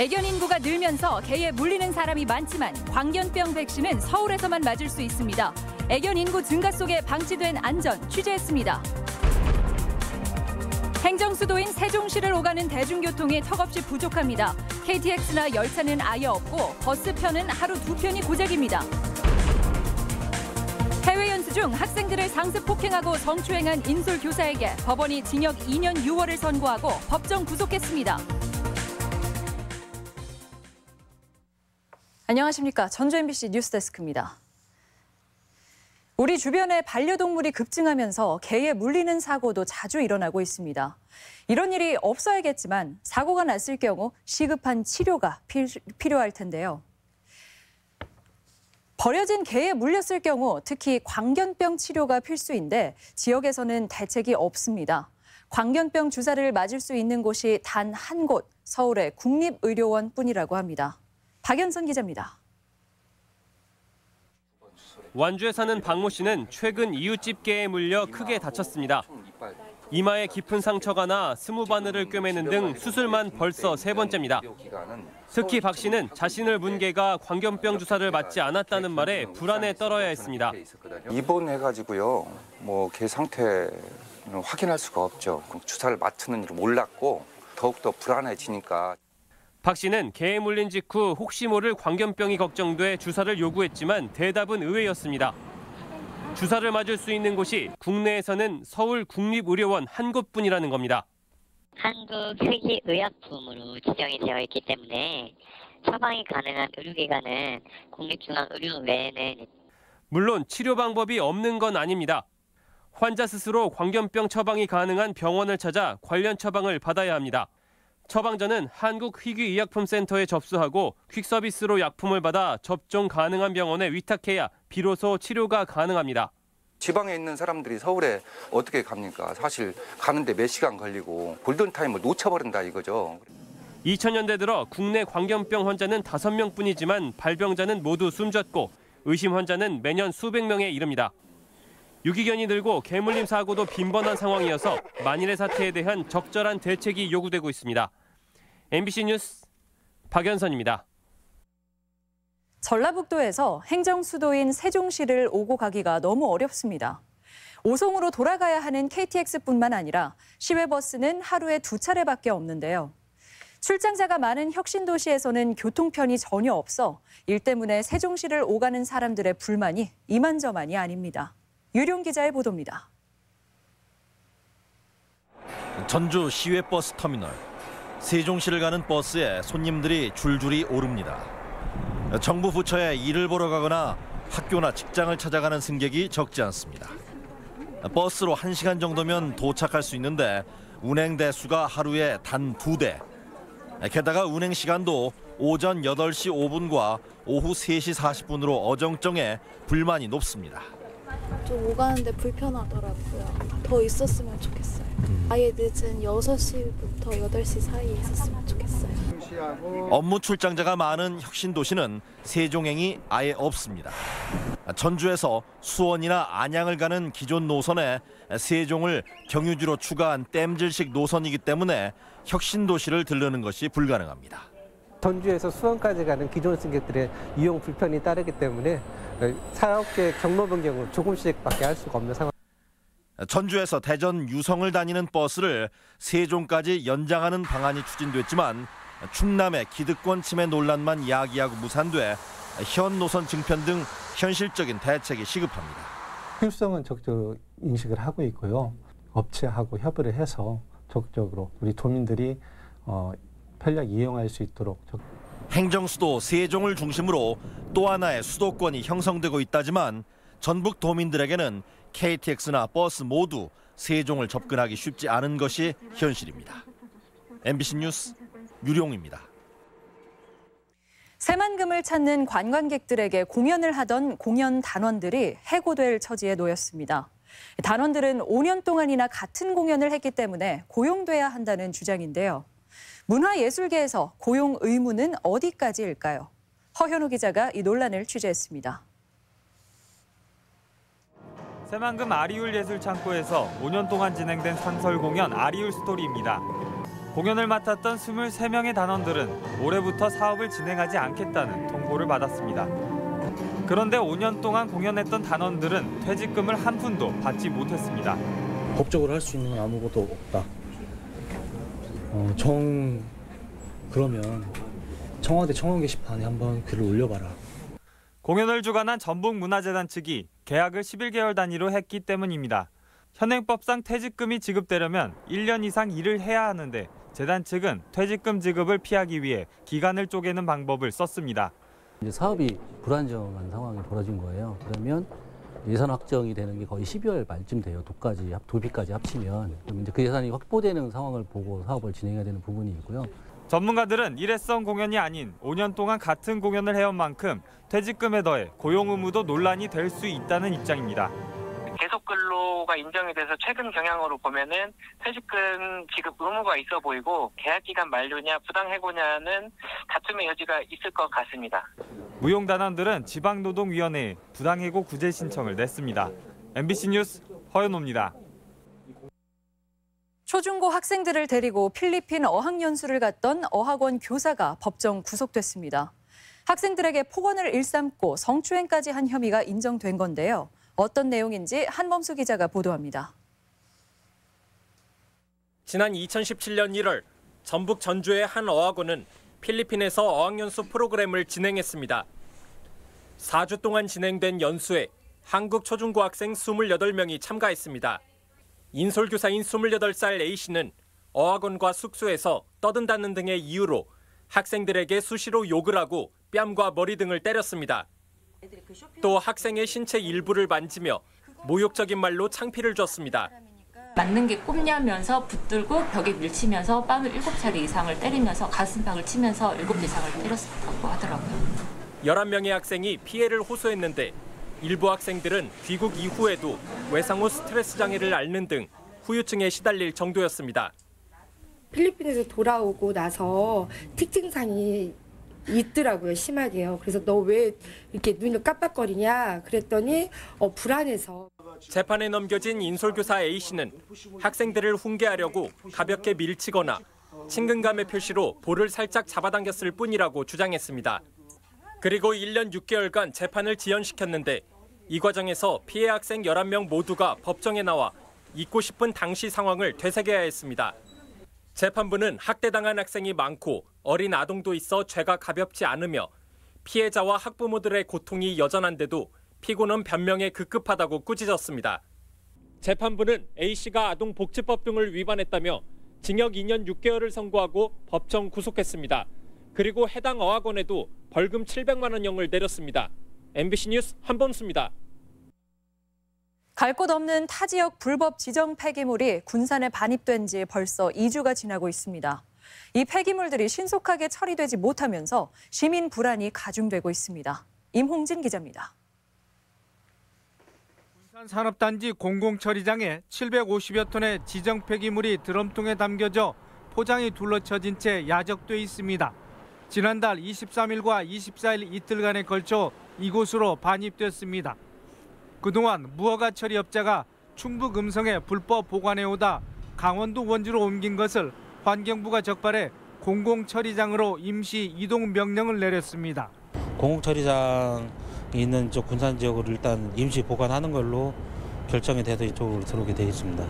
애견 인구가 늘면서 개에 물리는 사람이 많지만 광견병 백신은 서울에서만 맞을 수 있습니다. 애견 인구 증가 속에 방치된 안전 취재했습니다. 행정수도인 세종시를 오가는 대중교통이 턱없이 부족합니다. KTX나 열차는 아예 없고 버스편은 하루 2편이 고작입니다. 해외 연수 중 학생들을 상습 폭행하고 성추행한 인솔 교사에게 법원이 징역 2년 6월을 선고하고 법정 구속했습니다. 안녕하십니까. 전주 MBC 뉴스데스크입니다. 우리 주변에 반려동물이 급증하면서 개에 물리는 사고도 자주 일어나고 있습니다. 이런 일이 없어야겠지만 사고가 났을 경우 시급한 치료가 필요할 텐데요. 버려진 개에 물렸을 경우 특히 광견병 치료가 필수인데 지역에서는 대책이 없습니다. 광견병 주사를 맞을 수 있는 곳이 단 한 곳, 서울의 국립의료원뿐이라고 합니다. 박연선 기자입니다. 완주에 사는 박모 씨는 최근 이웃집 개에 물려 크게 다쳤습니다. 이마에 깊은 상처가 나 스무바늘을 꿰매는 등 수술만 벌써 3번째입니다. 특히 박 씨는 자신을 문 개가 광견병 주사를 맞지 않았다는 말에 불안에 떨어야 했습니다. 입원해가지고요, 개 상태는 확인할 수가 없죠. 주사를 맞추는 줄 몰랐고 더욱더 불안해지니까. 박 씨는 개에 물린 직후 혹시 모를 광견병이 걱정돼 주사를 요구했지만 대답은 의외였습니다. 주사를 맞을 수 있는 곳이 국내에서는 서울 국립의료원 한 곳뿐이라는 겁니다. 한국세계의약품으로 지정이 되어 있기 때문에 처방이 가능한 의료기관은 국립중앙의료원 외에는 물론 치료 방법이 없는 건 아닙니다. 환자 스스로 광견병 처방이 가능한 병원을 찾아 관련 처방을 받아야 합니다. 처방전은 한국희귀의약품센터에 접수하고 퀵서비스로 약품을 받아 접종 가능한 병원에 위탁해야 비로소 치료가 가능합니다. 지방에 있는 사람들이 서울에 어떻게 갑니까? 사실 가는데 몇 시간 걸리고 골든타임을 놓쳐버린다 이거죠. 2000년대 들어 국내 광견병 환자는 5명뿐이지만 발병자는 모두 숨졌고 의심 환자는 매년 수백 명에 이릅니다. 유기견이 늘고 개물림 사고도 빈번한 상황이어서 만일의 사태에 대한 적절한 대책이 요구되고 있습니다. MBC 뉴스 박연선입니다. 전라북도에서 행정수도인 세종시를 오고 가기가 너무 어렵습니다. 오송으로 돌아가야 하는 KTX뿐만 아니라 시외버스는 하루에 2차례밖에 없는데요. 출장자가 많은 혁신도시에서는 교통편이 전혀 없어 일 때문에 세종시를 오가는 사람들의 불만이 이만저만이 아닙니다. 유룡 기자의 보도입니다. 전주 시외버스 터미널. 세종시를 가는 버스에 손님들이 줄줄이 오릅니다. 정부 부처에 일을 보러 가거나 학교나 직장을 찾아가는 승객이 적지 않습니다. 버스로 1시간 정도면 도착할 수 있는데 운행 대수가 하루에 단 2대. 게다가 운행 시간도 오전 8시 5분과 오후 3시 40분으로 어정쩡해 불만이 높습니다. 좀 오가는데 불편하더라고요. 더 있었으면 좋겠어요. 아예 늦은 6시부터 8시 사이에 있었으면 좋겠어요. 업무 출장자가 많은 혁신도시는 세종행이 아예 없습니다. 전주에서 수원이나 안양을 가는 기존 노선에 세종을 경유지로 추가한 땜질식 노선이기 때문에 혁신도시를 들르는 것이 불가능합니다. 전주에서 수원까지 가는 기존 승객들의 이용 불편이 따르기 때문에 사업계 경로 변경을 조금씩밖에 할 수가 없는 상황. 전주에서 대전 유성을 다니는 버스를 세종까지 연장하는 방안이 추진됐지만 충남의 기득권 침해 논란만 야기하고 무산돼 현 노선 증편 등 현실적인 대책이 시급합니다. 필요성은 적극적으로 인식을 하고 있고요. 업체하고 협의를 해서 적극적으로 우리 도민들이 편리하게 이용할 수 있도록. 행정수도 세종을 중심으로 또 하나의 수도권이 형성되고 있다지만 전북 도민들에게는 KTX나 버스 모두 세종을 접근하기 쉽지 않은 것이 현실입니다. MBC 뉴스 유룡입니다. 새만금을 찾는 관광객들에게 공연을 하던 공연 단원들이 해고될 처지에 놓였습니다. 단원들은 5년 동안이나 같은 공연을 했기 때문에 고용돼야 한다는 주장인데요. 문화예술계에서 고용 의무는 어디까지일까요? 허현우 기자가 이 논란을 취재했습니다. 새만금 아리울 예술창고에서 5년 동안 진행된 상설 공연 아리울 스토리입니다. 공연을 맡았던 23명의 단원들은 올해부터 사업을 진행하지 않겠다는 통보를 받았습니다. 그런데 5년 동안 공연했던 단원들은 퇴직금을 한 푼도 받지 못했습니다. 법적으로 할 수 있는 건 아무것도 없다. 그러면 청와대 청원 게시판에 한번 글을 올려봐라. 공연을 주관한 전북문화재단 측이 계약을 11개월 단위로 했기 때문입니다. 현행법상 퇴직금이 지급되려면 1년 이상 일을 해야 하는데 재단 측은 퇴직금 지급을 피하기 위해 기간을 쪼개는 방법을 썼습니다. 이제 사업이 불안정한 상황이 벌어진 거예요. 그러면 예산 확정이 되는 게 거의 12월 말쯤 돼요. 도비까지 합치면. 그럼 이제 그 예산이 확보되는 상황을 보고 사업을 진행해야 되는 부분이 있고요. 전문가들은 일회성 공연이 아닌 5년 동안 같은 공연을 해온 만큼 퇴직금에 더해 고용 의무도 논란이 될 수 있다는 입장입니다. 계속 근로가 인정이 돼서 최근 경향으로 보면은 퇴직금 지급 의무가 있어 보이고 계약 기간 만료냐 부당 해고냐는 다툼의 여지가 있을 것 같습니다. 무용단원들은 지방노동위원회에 부당해고 구제 신청을 냈습니다. MBC 뉴스 허연호입니다. 초중고 학생들을 데리고 필리핀 어학연수를 갔던 어학원 교사가 법정 구속됐습니다. 학생들에게 폭언을 일삼고 성추행까지 한 혐의가 인정된 건데요. 어떤 내용인지 한범수 기자가 보도합니다. 지난 2017년 1월 전북 전주의 한 어학원은 필리핀에서 어학연수 프로그램을 진행했습니다. 4주 동안 진행된 연수에 한국 초중고 학생 28명이 참가했습니다. 인솔교사인 28살 A씨는 어학원과 숙소에서 떠든다는 등의 이유로 학생들에게 수시로 욕을 하고 뺨과 머리 등을 때렸습니다. 또 학생의 신체 일부를 만지며 모욕적인 말로 창피를 줬습니다. 맞는 게 꼽냐면서 붙들고 벽에 밀치면서 뺨을 7차례 이상을 때리면서 가슴팍을 치면서 7대 이상을 때렸다고 하더라고요. 11명의 학생이 피해를 호소했는데 일부 학생들은 귀국 이후에도 외상 후 스트레스 장애를 앓는 등 후유증에 시달릴 정도였습니다. 필리핀에서 돌아오고 나서 특징상이 있더라고요, 심하게요. 그래서 너 왜 이렇게 눈을 깜빡거리냐 그랬더니 불안해서. 재판에 넘겨진 인솔교사 A씨는 학생들을 훈계하려고 가볍게 밀치거나 친근감의 표시로 볼을 살짝 잡아당겼을 뿐이라고 주장했습니다. 그리고 1년 6개월간 재판을 지연시켰는데 이 과정에서 피해 학생 11명 모두가 법정에 나와 잊고 싶은 당시 상황을 되새겨야 했습니다. 재판부는 학대당한 학생이 많고 어린 아동도 있어 죄가 가볍지 않으며 피해자와 학부모들의 고통이 여전한데도 피고는 변명에 급급하다고 꾸짖었습니다. 재판부는 A씨가 아동복지법 등을 위반했다며 징역 2년 6개월을 선고하고 법정 구속했습니다. 그리고 해당 어학원에도 벌금 700만 원형을 내렸습니다. MBC 뉴스 한범수입니다. 갈 곳 없는 타 지역 불법 지정 폐기물이 군산에 반입된 지 벌써 2주가 지나고 있습니다. 이 폐기물들이 신속하게 처리되지 못하면서 시민 불안이 가중되고 있습니다. 임홍진 기자입니다. 군산산업단지 공공처리장에 750여 톤의 지정 폐기물이 드럼통에 담겨져 포장이 둘러쳐진 채 야적돼 있습니다. 지난달 23일과 24일 이틀간에 걸쳐 이곳으로 반입됐습니다. 그동안 무허가 처리업자가 충북 음성에 불법 보관해오다 강원도 원주로 옮긴 것을 환경부가 적발해 공공처리장으로 임시 이동 명령을 내렸습니다. 공공처리장이 있는 이쪽 군산 지역을 일단 임시 보관하는 걸로 결정이 돼서 이쪽으로 들어오게 되어 있습니다.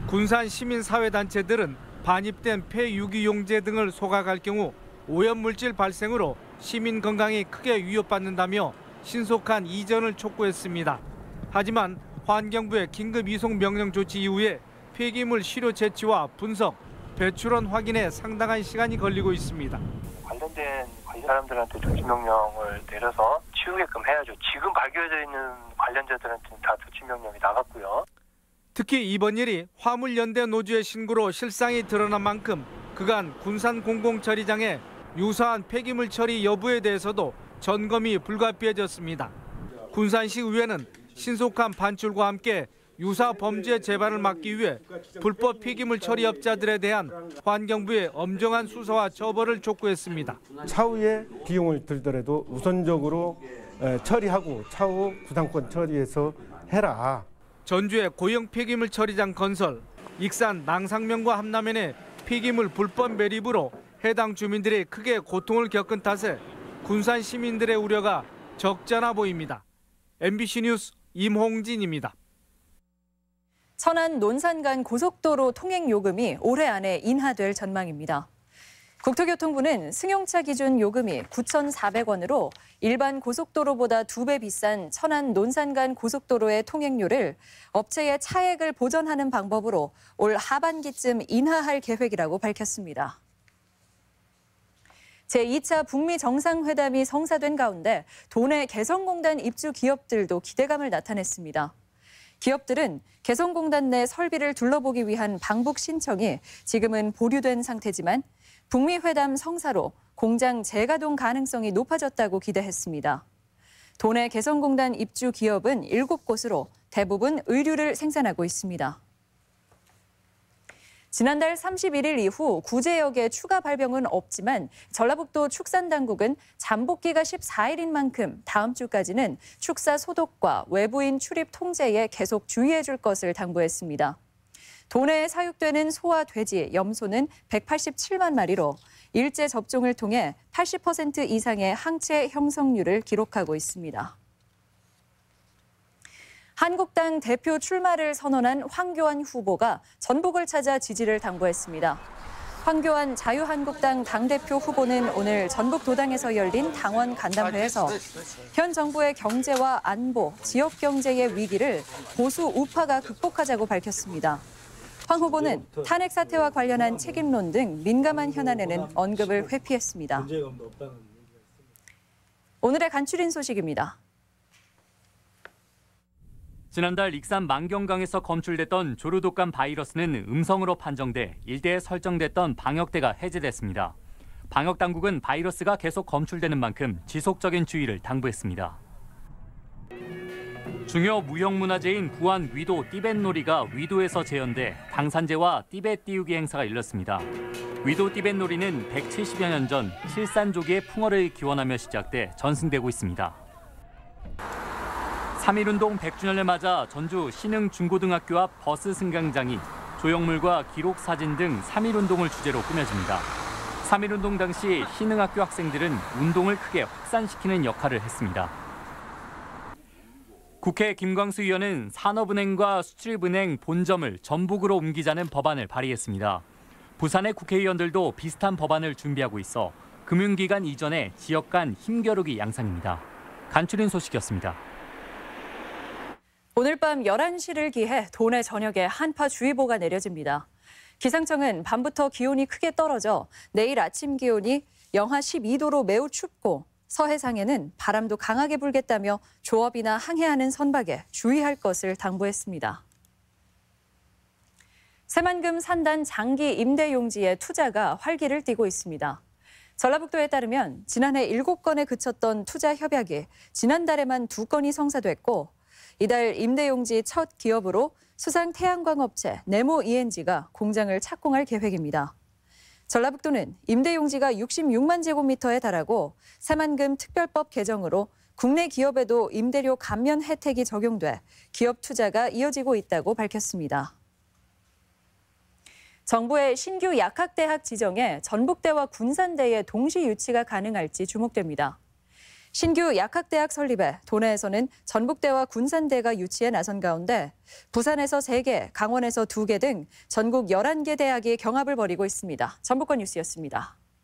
군산 시민사회단체들은 반입된 폐유기용제 등을 소각할 경우 오염물질 발생으로 시민 건강이 크게 위협받는다며 신속한 이전을 촉구했습니다. 하지만 환경부의 긴급 이송 명령 조치 이후에 폐기물 시료 채취와 분석, 배출원 확인에 상당한 시간이 걸리고 있습니다. 관련된 사람들한테 조치 명령을 내려서 치우게끔 해야죠. 지금 발견되어 있는 관련자들한테는 다 조치 명령이 나갔고요. 특히 이번 일이 화물연대 노조의 신고로 실상이 드러난 만큼 그간 군산 공공처리장에 유사한 폐기물 처리 여부에 대해서도 점검이 불가피해졌습니다. 군산시 의회는 신속한 반출과 함께 유사 범죄 재발을 막기 위해 불법 폐기물 처리업자들에 대한 환경부의 엄정한 수사와 처벌을 촉구했습니다. 차후에 비용을 들더라도 우선적으로 처리하고 차후 구상권 처리해서 해라. 전주의 고형 폐기물 처리장 건설, 익산 낭상면과 함남면의 폐기물 불법 매립으로 해당 주민들이 크게 고통을 겪은 탓에 군산 시민들의 우려가 적지 않아 보입니다. MBC 뉴스 임홍진입니다. 천안 논산 간 고속도로 통행 요금이 올해 안에 인하될 전망입니다. 국토교통부는 승용차 기준 요금이 9,400원으로 일반 고속도로보다 2배 비싼 천안 논산 간 고속도로의 통행료를 업체의 차액을 보전하는 방법으로 올 하반기쯤 인하할 계획이라고 밝혔습니다. 제2차 북미 정상회담이 성사된 가운데 도내 개성공단 입주 기업들도 기대감을 나타냈습니다. 기업들은 개성공단 내 설비를 둘러보기 위한 방북 신청이 지금은 보류된 상태지만 북미 회담 성사로 공장 재가동 가능성이 높아졌다고 기대했습니다. 도내 개성공단 입주 기업은 7곳으로 대부분 의류를 생산하고 있습니다. 지난달 31일 이후 구제역에 추가 발병은 없지만 전라북도 축산당국은 잠복기가 14일인 만큼 다음 주까지는 축사 소독과 외부인 출입 통제에 계속 주의해 줄 것을 당부했습니다. 도내에 사육되는 소와 돼지, 염소는 187만 마리로 일제 접종을 통해 80% 이상의 항체 형성률을 기록하고 있습니다. 한국당 대표 출마를 선언한 황교안 후보가 전북을 찾아 지지를 당부했습니다. 황교안 자유한국당 당대표 후보는 오늘 전북도당에서 열린 당원 간담회에서 현 정부의 경제와 안보, 지역 경제의 위기를 보수 우파가 극복하자고 밝혔습니다. 황 후보는 탄핵 사태와 관련한 책임론 등 민감한 현안에는 언급을 회피했습니다. 오늘의 간추린 소식입니다. 지난달 익산 만경강에서 검출됐던 조류독감 바이러스는 음성으로 판정돼 일대에 설정됐던 방역대가 해제됐습니다. 방역당국은 바이러스가 계속 검출되는 만큼 지속적인 주의를 당부했습니다. 중요 무형문화재인 부안 위도 띠뱃놀이가 위도에서 재현돼 당산제와 띠뱃 띄우기 행사가 열렸습니다. 위도 띠뱃놀이는 170여 년 전 칠산조기의 풍어를 기원하며 시작돼 전승되고 있습니다. 3.1운동 100주년을 맞아 전주 신흥중고등학교 앞 버스 승강장이 조형물과 기록사진 등 3.1운동을 주제로 꾸며집니다. 3.1운동 당시 신흥학교 학생들은 운동을 크게 확산시키는 역할을 했습니다. 국회 김광수 의원은 산업은행과 수출입은행 본점을 전북으로 옮기자는 법안을 발의했습니다. 부산의 국회의원들도 비슷한 법안을 준비하고 있어 금융기관 이전에 지역 간 힘겨루기 양상입니다. 간추린 소식이었습니다. 오늘 밤 11시를 기해 도내 전역에 한파주의보가 내려집니다. 기상청은 밤부터 기온이 크게 떨어져 내일 아침 기온이 영하 12도로 매우 춥고 서해상에는 바람도 강하게 불겠다며 조업이나 항해하는 선박에 주의할 것을 당부했습니다. 새만금 산단 장기 임대 용지의 투자가 활기를 띠고 있습니다. 전라북도에 따르면 지난해 7건에 그쳤던 투자 협약이 지난달에만 2건이 성사됐고 이달 임대용지 첫 기업으로 수상 태양광 업체 네모 ENG가 공장을 착공할 계획입니다. 전라북도는 임대용지가 66만 제곱미터에 달하고 새만금 특별법 개정으로 국내 기업에도 임대료 감면 혜택이 적용돼 기업 투자가 이어지고 있다고 밝혔습니다. 정부의 신규 약학대학 지정에 전북대와 군산대의 동시 유치가 가능할지 주목됩니다. 신규 약학대학 설립에 도내에서는 전북대와 군산대가 유치에 나선 가운데 부산에서 3개, 강원에서 2개 등 전국 11개 대학이 경합을 벌이고 있습니다. 전북권 뉴스였습니다.